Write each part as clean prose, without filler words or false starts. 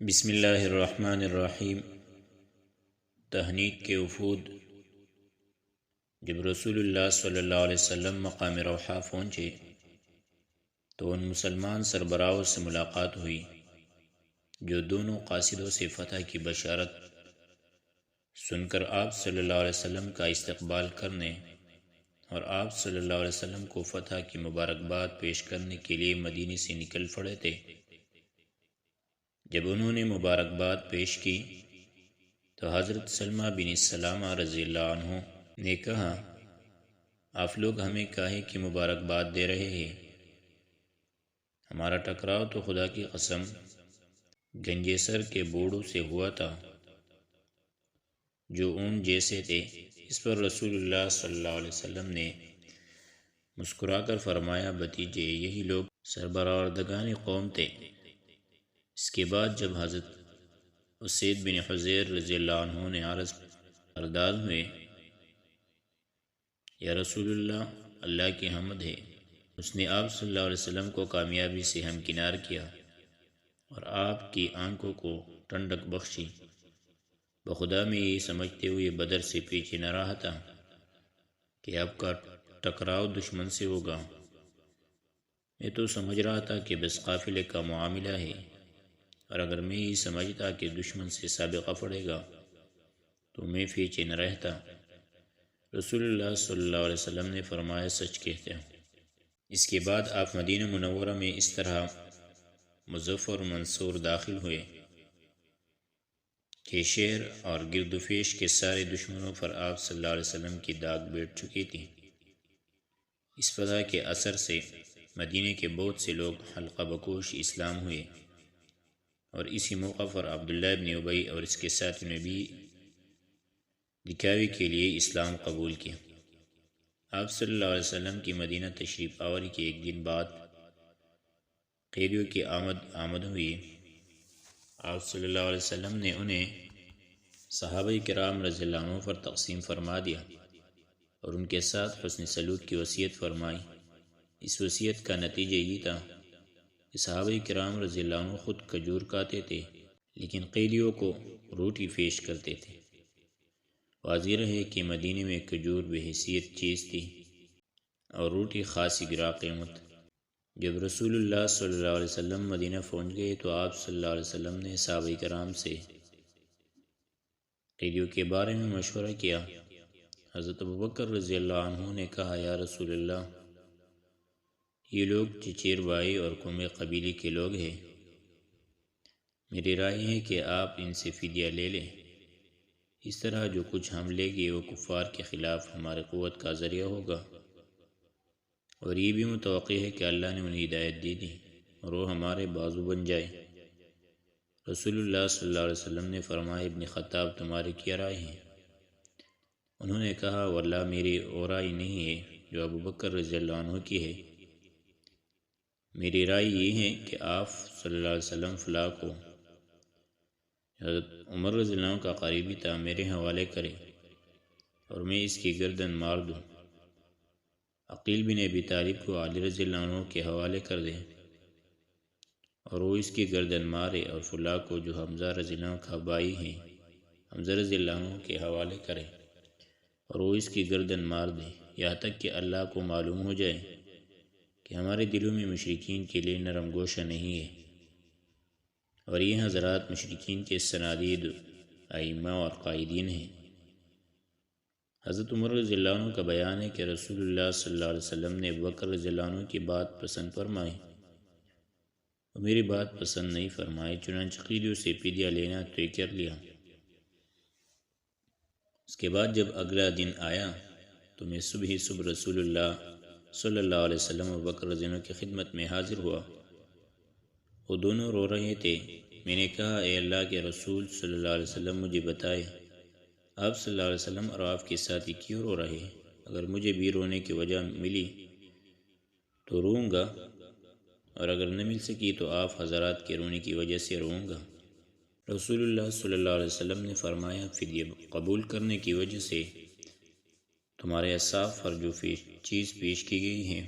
بسم اللہ الرحمن الرحیم۔ تہنیک کے وفود۔ جب رسول اللہ صلی اللہ علیہ وسلم مقام روحا پہنچے تو ان مسلمان سربراہوں سے ملاقات ہوئی جو دونوں قاصدوں سے فتح کی بشارت سن کر آپ صلی اللہ علیہ وسلم کا استقبال کرنے اور آپ صلی اللہ علیہ وسلم کو فتح کی مبارکباد پیش کرنے کے لیے مدینے سے نکل پڑے تھے۔ جب انہوں نے مبارکباد پیش کی تو حضرت سلمہ بن سلامہ رضی اللہ عنہ نے کہا، آپ لوگ ہمیں کاہے کی مبارکباد دے رہے ہیں؟ ہمارا ٹکراؤ تو خدا کی قسم گنجیسر کے بوڑوں سے ہوا تھا جو اون جیسے تھے۔ اس پر رسول اللہ صلی اللہ علیہ وسلم نے مسکرا کر فرمایا، بھتیجے یہی لوگ سربراہان قوم تھے۔ اس کے بعد جب حضرت اسید بن حضیر رضی اللہ عنہ نے عرض ارداز ہوئے، یا رسول اللہ، اللہ کی حمد ہے، اس نے آپ صلی اللہ علیہ وسلم کو کامیابی سے ہمکنار کیا اور آپ کی آنکھوں کو ٹھنڈک بخشی۔ بخدا میں یہ سمجھتے ہوئے بدر سے پیچھے نہ رہا تھا کہ آپ کا ٹکراؤ دشمن سے ہوگا۔ میں تو سمجھ رہا تھا کہ بس قافلے کا معاملہ ہے، اور اگر میں یہ سمجھتا کہ دشمن سے سابقہ پڑے گا تو میں پیچھے نہ رہتا۔ رسول اللہ صلی اللہ علیہ وسلم نے فرمایا، سچ کہتے ہیں۔ اس کے بعد آپ مدینہ منورہ میں اس طرح مظفر و منصور داخل ہوئے کہ شہر اور گرد و پیش کے سارے دشمنوں پر آپ صلی اللہ علیہ وسلم کی داغ بیٹھ چکی تھی۔ اس فتح کے اثر سے مدینہ کے بہت سے لوگ حلقہ بکوش اسلام ہوئے، اور اسی موقع پر عبداللہ ابن ابی اور اس کے ساتھ نے بھی دکھاوے کے لیے اسلام قبول کیا۔ آپ صلی اللہ علیہ وسلم کی مدینہ تشریف آوری کے ایک دن بعد قیدیوں کی آمد ہوئی۔ آپ صلی اللہ علیہ وسلم نے انہیں صحابہ کرام رضی اللہ عنہ پر تقسیم فرما دیا اور ان کے ساتھ حسن سلوک کی وصیت فرمائی۔ اس وصیت کا نتیجہ یہ تھا کہ صحابہ کرام رضی اللہ عنہ خود کھجور کھاتے تھے لیکن قیدیوں کو روٹی پیش کرتے تھے۔ واضح رہے کہ مدینے میں کھجور بحیثیت چیز تھی اور روٹی خاصی گراں قیمت۔ جب رسول اللہ صلی اللہ علیہ وسلم مدینہ پہنچ گئے تو آپ صلی اللہ علیہ وسلم نے صحابہ کرام سے قیدیوں کے بارے میں مشورہ کیا۔ حضرت ابوبکر رضی اللہ عنہ نے کہا، یا رسول اللہ، یہ لوگ چچیر بھائی اور قوم قبیلے کے لوگ ہیں۔ میری رائے ہے کہ آپ ان سے فدیہ لے لیں۔ اس طرح جو کچھ ہم لیں گے وہ کفار کے خلاف ہماری قوت کا ذریعہ ہوگا، اور یہ بھی متوقع ہے کہ اللہ نے انہیں ہدایت دی دی اور وہ ہمارے بازو بن جائے۔ رسول اللہ صلی اللہ علیہ وسلم نے فرمایا، ابن خطاب تمہاری کیا رائے ہے؟ انہوں نے کہا، واللہ میری اور رائے نہیں ہے جو ابوبکر رضی اللہ عنہ کی ہے۔ میری رائے یہ ہے کہ آپ صلی اللہ علیہ وسلم فلاں کو، حضرت عمر رضی اللہ عنہ کا قریبی تھا، میرے حوالے کرے اور میں اس کی گردن مار دوں۔ عقیل بن ابی طالب کو علی رضی اللہ عنہ کے حوالے کر دیں اور وہ اس کی گردن مارے، اور فلاں کو جو حمزہ رضی اللہ عنہ کا بھائی ہیں حمزہ رضی اللہ عنہ کے حوالے کرے اور وہ اس کی گردن مار دے، یہاں تک کہ اللہ کو معلوم ہو جائے کہ ہمارے دلوں میں مشرکین کے لیے نرم گوشہ نہیں ہے۔ اور یہ حضرات مشرکین کے سنادید، ائمہ اور قائدین ہیں۔ حضرت عمر رضی اللہ عنہ کا بیان ہے کہ رسول اللہ صلی اللہ علیہ وسلم نے ابوبکر رضی اللہ عنہ کی بات پسند فرمائی، وہ میری بات پسند نہیں فرمائی، چنانچہ قیدیوں سے فدیہ لینا طے کر لیا۔ اس کے بعد جب اگلا دن آیا تو میں صبح رسول اللہ صلی اللہ علیہ وسلم ابوبکر رضی اللہ عنہ کی خدمت میں حاضر ہوا۔ وہ دونوں رو رہے تھے۔ میں نے کہا، اے اللہ کے رسول صلی اللہ علیہ وسلم، مجھے بتائے آپ صلی اللہ علیہ وسلم اور آپ کے ساتھی کیوں رو رہے ہیں؟ اگر مجھے بھی رونے کی وجہ ملی تو روں گا، اور اگر نہ مل سکی تو آپ حضرات کے رونے کی وجہ سے روں گا۔ رسول اللہ صلی اللہ علیہ وسلم نے فرمایا، فدیہ قبول کرنے کی وجہ سے تمہارے اصحاب پر جو چیز پیش کی گئی ہے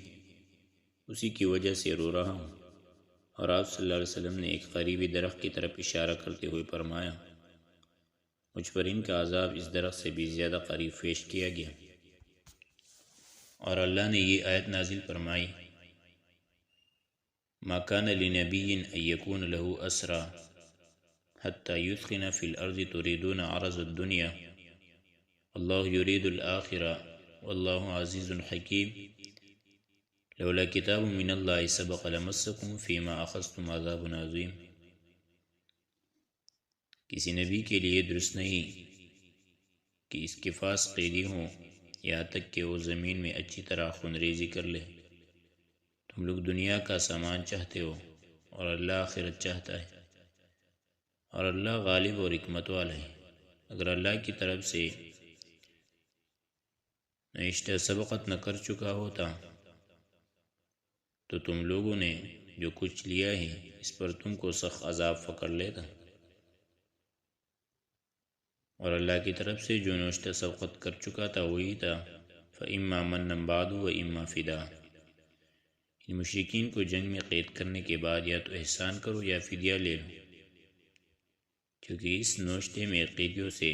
اسی کی وجہ سے رو رہا ہوں۔ اور آپ صلی اللہ علیہ وسلم نے ایک قریبی درخت کی طرف اشارہ کرتے ہوئے فرمایا، مجھ پر ان کا عذاب اس درخت سے بھی زیادہ قریب پیش کیا گیا۔ اور اللہ نے یہ آیت نازل فرمائی، ما کان لنبی ان یکون له اسرا حتی یثخن فی الارض تریدون عرض الدنیا اللہ یرید الآخرہ واللہ عزیز حکیم لولا کتاب من اللہ سبق لمسکم فیما اخذتم عذاب عظیم۔ کسی نبی کے لیے درست نہیں کہ اس کے پاس قیدی ہوں یہاں تک کہ وہ زمین میں اچھی طرح خونریزی کر لے۔ تم لوگ دنیا کا سامان چاہتے ہو اور اللہ آخرت چاہتا ہے، اور اللہ غالب اور حکمت والا ہے۔ اگر اللہ کی طرف سے نوشتہ سبقت نہ کر چکا ہوتا تو تم لوگوں نے جو کچھ لیا ہے اس پر تم کو سخت عذاب پکڑ لیتا، اور اللہ کی طرف سے جو نوشتہ سبقت کر چکا تھا وہی تھا، فَإِمَّا مَنًّا بَعْدُ وَإِمَّا فِدَاءً۔ ان مشرکین کو جنگ میں قید کرنے کے بعد یا تو احسان کرو یا فدیہ لے لو، کیونکہ اس نوشتے میں قیدیوں سے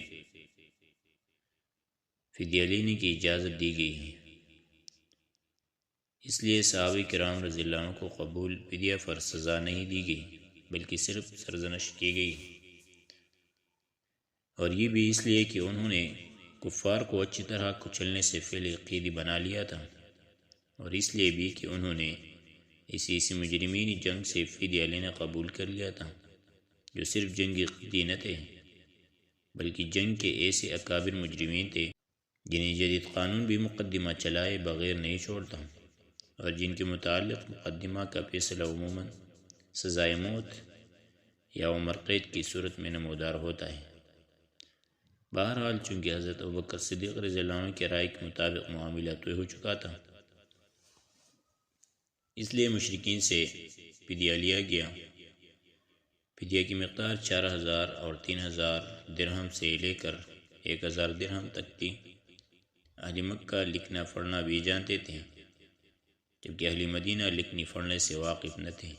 فدیہ لینے کی اجازت دی گئی ہے۔ اس لیے صحابہ کرام رضی اللہ عنہ کو قبول فدیہ پر سزا نہیں دی گئی بلکہ صرف سرزنش کی گئی، اور یہ بھی اس لیے کہ انہوں نے کفار کو اچھی طرح کچلنے سے پہلے قیدی بنا لیا تھا، اور اس لیے بھی کہ انہوں نے اسی مجرمین جنگ سے فدیہ لینا قبول کر لیا تھا جو صرف جنگی قیدی نہ تھے بلکہ جنگ کے ایسے اکابر مجرمین تھے جنہیں جدید قانون بھی مقدمہ چلائے بغیر نہیں چھوڑتا، اور جن کے متعلق مقدمہ کا فیصلہ عموماً سزائے موت یا عمر قید کی صورت میں نمودار ہوتا ہے۔ بہرحال چونکہ حضرت ابوبکر صدیق رضی اللہ عنہ کے رائے کے مطابق معاملہ طے ہو چکا تھا، اس لیے مشرکین سے فدیہ لیا گیا۔ فدیہ کی مقدار 4000 اور 3000 درہم سے لے کر 1000 درہم تک تھی۔ اہل مکہ لکھنا پڑھنا بھی جانتے تھے، جبکہ اہل مدینہ لکھنے پڑھنے سے واقف نہ تھے،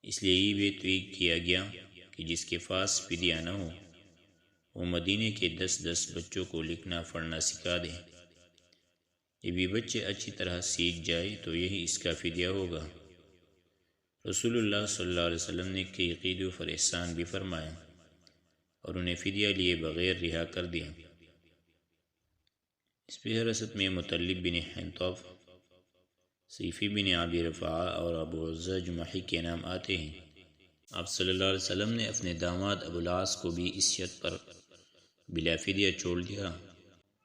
اس لیے یہ بھی طے کیا گیا کہ جس کے پاس فدیہ نہ ہو وہ مدینے کے 10 بچوں کو لکھنا پڑھنا سکھا دے۔ جب یہ بچے اچھی طرح سیکھ جائے تو یہی اس کا فدیہ ہوگا۔ رسول اللہ صلی اللہ علیہ وسلم نے کئی قیدیوں پر احسان بھی فرمایا اور انہیں فدیہ لیے بغیر رہا کر دیا۔ اس فہرست میں مطلب بن حنطب، سیفی بن ابی رفاعہ اور ابو عزہ جمحی کے نام آتے ہیں۔ آپ صلی اللہ علیہ وسلم نے اپنے داماد ابو العاص کو بھی اس شرط پر بلا فدیہ چھوڑ دیا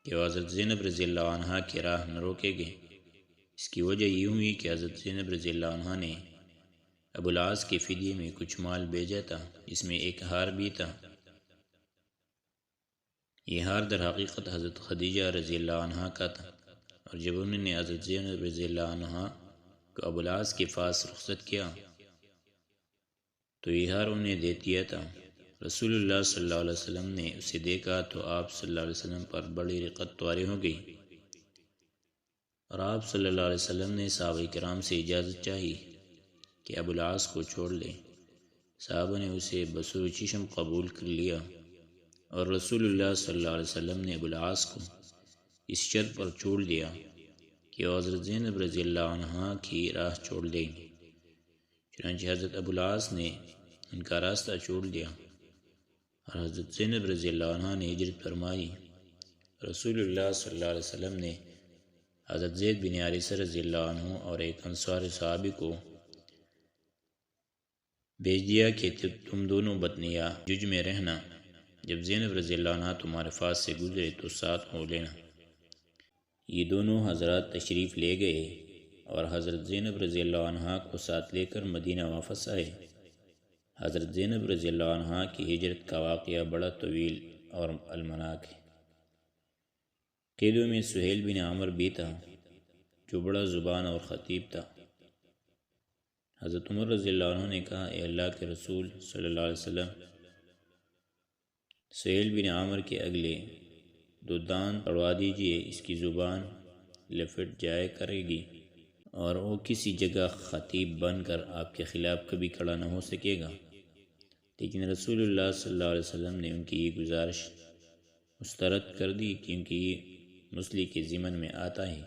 کہ وہ حضرت زینب رضی اللہ عنہ کی راہ نہ روکے گے۔ اس کی وجہ یہ ہوئی کہ حضرت زینب رضی اللہ عنہ نے ابو العاص کے فدیے میں کچھ مال بھیجا تھا، اس میں ایک ہار بھی تھا۔ یہ ہار در حقیقت حضرت خدیجہ رضی اللہ عنہ کا تھا، اور جب انہوں نے حضرت زینب رضی اللہ عنہ کو ابو العاص کے پاس رخصت کیا تو یہ ہار انہیں دے دیا تھا۔ رسول اللہ صلی اللہ علیہ وسلم نے اسے دیکھا تو آپ صلی اللہ علیہ وسلم پر بڑی رقت طاری ہو گئی، اور آپ صلی اللہ علیہ وسلم نے صحابہ کرام سے اجازت چاہی کہ ابو العاص کو چھوڑ لیں۔ صحابہ نے اسے بسر چشم قبول کر لیا، اور رسول اللہ صلی اللہ علیہ وسلم نے ابو العاص کو اس شرط پر چھوڑ دیا کہ وہ حضرت زینب رضی اللہ عنہ کی راہ چھوڑ دیں گے۔ چنانچہ حضرت ابو العاص نے ان کا راستہ چھوڑ دیا اور حضرت زینب رضی اللہ عنہ نے ہجرت فرمائی۔ رسول اللہ صلی اللہ علیہ وسلم نے حضرت زید بن حارثہ رضی اللہ عنہ اور ایک انصاری صحابی کو بھیج دیا کہ تم دونوں بطنیہ جج میں رہنا، جب زینب رضی اللہ عنہ تمہارے پاس سے گزرے تو ساتھ ہو لینا۔ یہ دونوں حضرات تشریف لے گئے اور حضرت زینب رضی اللہ عنہ کو ساتھ لے کر مدینہ واپس آئے۔ حضرت زینب رضی اللہ عنہ کی ہجرت کا واقعہ بڑا طویل اور المناک ہے۔ قیدیوں میں سہیل بن عمر بھی تھا جو بڑا زبان اور خطیب تھا۔ حضرت عمر رضی اللہ عنہ نے کہا، اے اللہ کے رسول صلی اللہ علیہ وسلم، سہیل بن عمر کے اگلے 2 دان پڑوا دیجئے، اس کی زبان لپٹ جائے کرے گی اور وہ کسی جگہ خطیب بن کر آپ کے خلاف کبھی کھڑا نہ ہو سکے گا، لیکن رسول اللہ صلی اللہ علیہ وسلم نے ان کی یہ گزارش مسترد کر دی کیونکہ یہ مسلی کے ضمن میں آتا ہے۔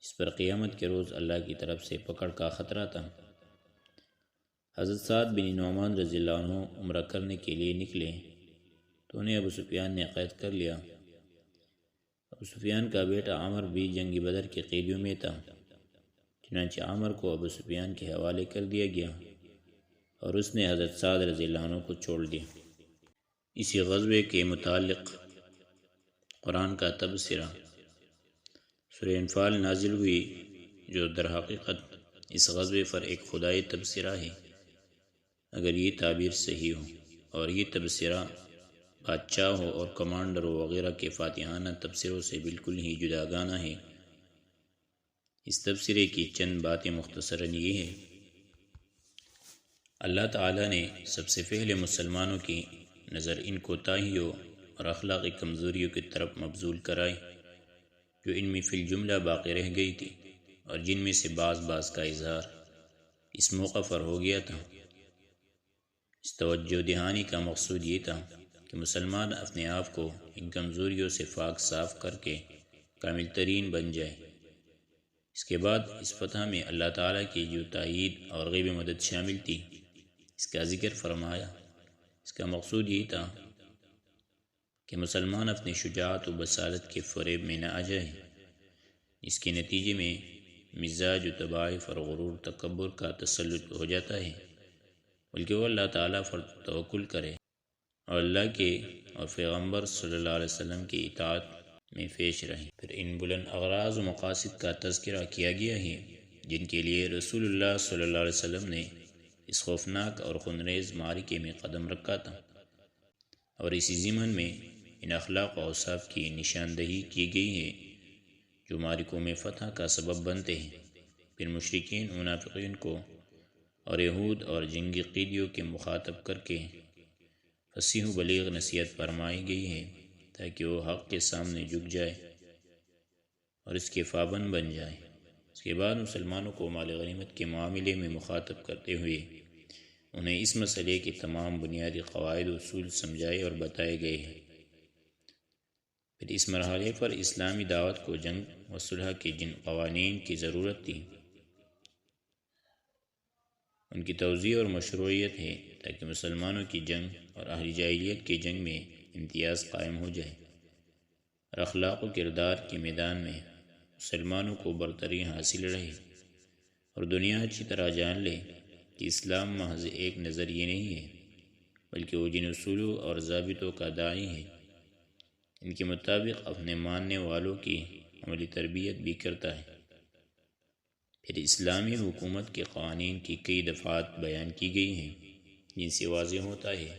اس پر قیامت کے روز اللہ کی طرف سے پکڑ کا خطرہ تھا۔ حضرت سعد بن نعمان رضی اللہ عنہ عمرہ کرنے کے لیے نکلے تو انہیں ابو سفیان نے قید کر لیا۔ ابو سفیان کا بیٹا عامر بھی جنگ بدر کے قیدیوں میں تھا، چنانچہ عامر کو ابو سفیان کے حوالے کر دیا گیا اور اس نے حضرت سعد رضی اللہ عنہ کو چھوڑ دیا۔ اسی غزوے کے متعلق قرآن کا تبصرہ سورہ انفال نازل ہوئی، جو در حقیقت اس غزوے پر ایک خدائی تبصرہ ہے، اگر یہ تعبیر صحیح ہو، اور یہ تبصرہ بادشاہوں اور کمانڈروں وغیرہ کے فاتحانہ تبصروں سے بالکل ہی جداگانہ ہے۔ اس تبصرے کی چند باتیں مختصراً یہ ہیں۔ اللہ تعالیٰ نے سب سے پہلے مسلمانوں کی نظر ان کوتاہیوں اور اخلاقی کمزوریوں کی طرف مبذول کرائی جو ان میں فی الجملہ باقی رہ گئی تھی، اور جن میں سے بعض کا اظہار اس موقع پر ہو گیا تھا۔ اس توجہ دہانی کا مقصود یہ تھا کہ مسلمان اپنے آپ کو ان کمزوریوں سے پاک صاف کر کے کامل ترین بن جائے۔ اس کے بعد اس فتح میں اللہ تعالیٰ کی جو تائید اور غیب مدد شامل تھی، اس کا ذکر فرمایا۔ اس کا مقصود یہ تھا کہ مسلمان اپنی شجاعت و بصارت کے فریب میں نہ آ جائے، اس کے نتیجے میں مزاج و طبائف اور غرور تکبر کا تسلط ہو جاتا ہے، بلکہ وہ اللہ تعالیٰ پر توکل کرے اور اللہ کے اور پیغمبر صلی اللہ علیہ وسلم کی اطاعت میں پیش رہیں۔ پھر ان بلند اغراض و مقاصد کا تذکرہ کیا گیا ہے جن کے لیے رسول اللہ صلی اللہ علیہ وسلم نے اس خوفناک اور خونریز معرکے میں قدم رکھا تھا، اور اسی ضمن میں ان اخلاق و اوصاف کی نشاندہی کی گئی ہے جو معرکوں میں فتح کا سبب بنتے ہیں۔ پھر مشرکین منافقین کو اور یہود اور جنگی قیدیوں کے مخاطب کر کے فصیح و بلیغ نصیحت فرمائی گئی ہے تاکہ وہ حق کے سامنے جھک جائے اور اس کے پابند بن جائے۔ اس کے بعد مسلمانوں کو مال غنیمت کے معاملے میں مخاطب کرتے ہوئے انہیں اس مسئلے کے تمام بنیادی قواعد و اصول سمجھائے اور بتائے گئے ہیں۔ پھر اس مرحلے پر اسلامی دعوت کو جنگ و صلح کے جن قوانین کی ضرورت تھی ان کی توضیح اور مشروعیت ہے تاکہ مسلمانوں کی جنگ اور اہل جاہلیت کی جنگ میں امتیاز قائم ہو جائے، اور اخلاق و کردار کے میدان میں مسلمانوں کو برتری حاصل رہے، اور دنیا اچھی طرح جان لے کہ اسلام محض ایک نظریہ نہیں ہے بلکہ وہ جن اصولوں اور ضابطوں کا داعی ہے، ان کے مطابق اپنے ماننے والوں کی عملی تربیت بھی کرتا ہے۔ پھر اسلامی حکومت کے قوانین کی کئی دفعات بیان کی گئی ہیں جن سے واضح ہوتا ہے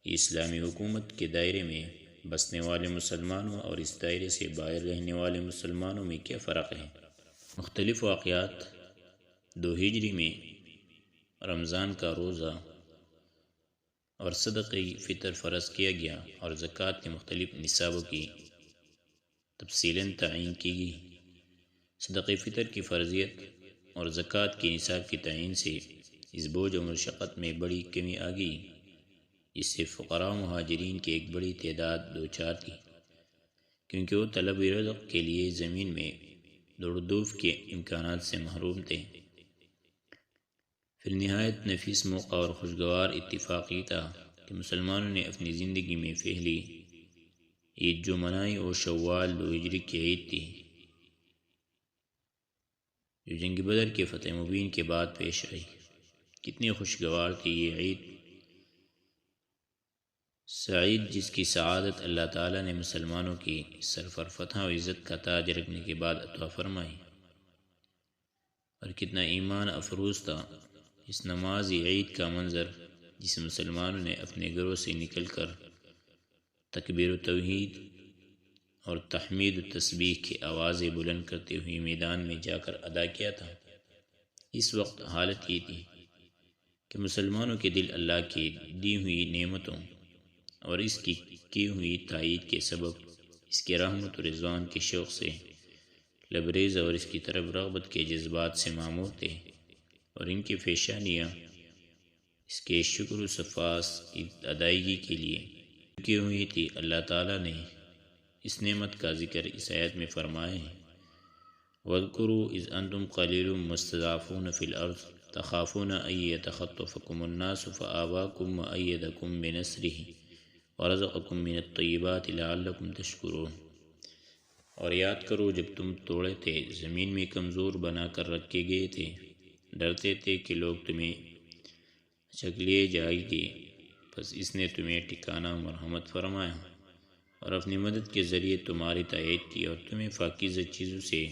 کہ اسلامی حکومت کے دائرے میں بسنے والے مسلمانوں اور اس دائرے سے باہر رہنے والے مسلمانوں میں کیا فرق ہے۔ مختلف واقعات 2 ہجری میں رمضان کا روزہ اور صدقہ فطر فرض کیا گیا اور زکوٰۃ کے مختلف نصابوں کی تفصیلاً تعین کی گئی۔ صدقہ فطر کی فرضیت اور زکوٰۃ کے نصاب کی تعین سے اس بوجھ و مشقت میں بڑی کمی آ گئی جس سے فقراء و مہاجرین کی ایک بڑی تعداد دوچار تھی، کیونکہ وہ طلب رزق کے لیے زمین میں دوڑ دھوپ کے امکانات سے محروم تھے۔ پھر نہایت نفیس موقع اور خوشگوار اتفاق یہ تھا کہ مسلمانوں نے اپنی زندگی میں پہلی عید جو منائی وہ شوال 2 ہجری کی عید تھی، جو جنگ بدر کے فتح مبین کے بعد پیش آئی۔ کتنی خوشگوار تھی یہ عید سعید، جس کی سعادت اللہ تعالیٰ نے مسلمانوں کی سر پر فتح و عزت کا تاج رکھنے کے بعد عطا فرمائی، اور کتنا ایمان افروز تھا اس نماز عید کا منظر جسے مسلمانوں نے اپنے گھروں سے نکل کر تکبیر و توحید اور تحمید و تسبیح کی آوازیں بلند کرتے ہوئے میدان میں جا کر ادا کیا تھا۔ اس وقت حالت یہ تھی کہ مسلمانوں کے دل اللہ کی دی ہوئی نعمتوں اور اس کی ہوئی تائید کے سبب اس کے رحمت و رضوان کے شوق سے لبریز اور اس کی طرف رغبت کے جذبات سے معمور تھے، اور ان کی پیشانیاں اس کے شکر و صفاس کی ادائیگی کے لیے جھکی ہوئی تھی۔ اللہ تعالیٰ نے اس نعمت کا ذکر اس آیت میں فرمائے ہیں، وَاذْكُرُوا إِذْ أَنْتُمْ قَلِيلٌ مُسْتَضْعَفُونَ فِي الْأَرْضِ تَخَافُونَ أَنْ يَتَخَطَّفَكُمُ النَّاسُ فَآوَاكُمْ وَأَيَّدَكُمْ بِنَصْرِهِ وَرَزَقَكُمْ مِنَ الطَّيِّبَاتِ لَعَلَّكُمْ تَشْكُرُونَ۔ اور یاد کرو جب تم توڑے تھے، زمین میں کمزور بنا کر رکھے گئے تھے، ڈرتے تھے کہ لوگ تمہیں اچک لیے جائیں گے، پس اس نے تمہیں ٹھکانہ مرحمت فرمایا اور اپنی مدد کے ذریعے تمہاری تائید کی اور تمہیں پاکیزہ چیزوں سے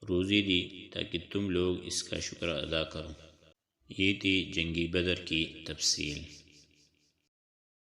روزی دی تاکہ تم لوگ اس کا شکر ادا کرو۔ یہ تھی جنگی بدر کی تفصیل۔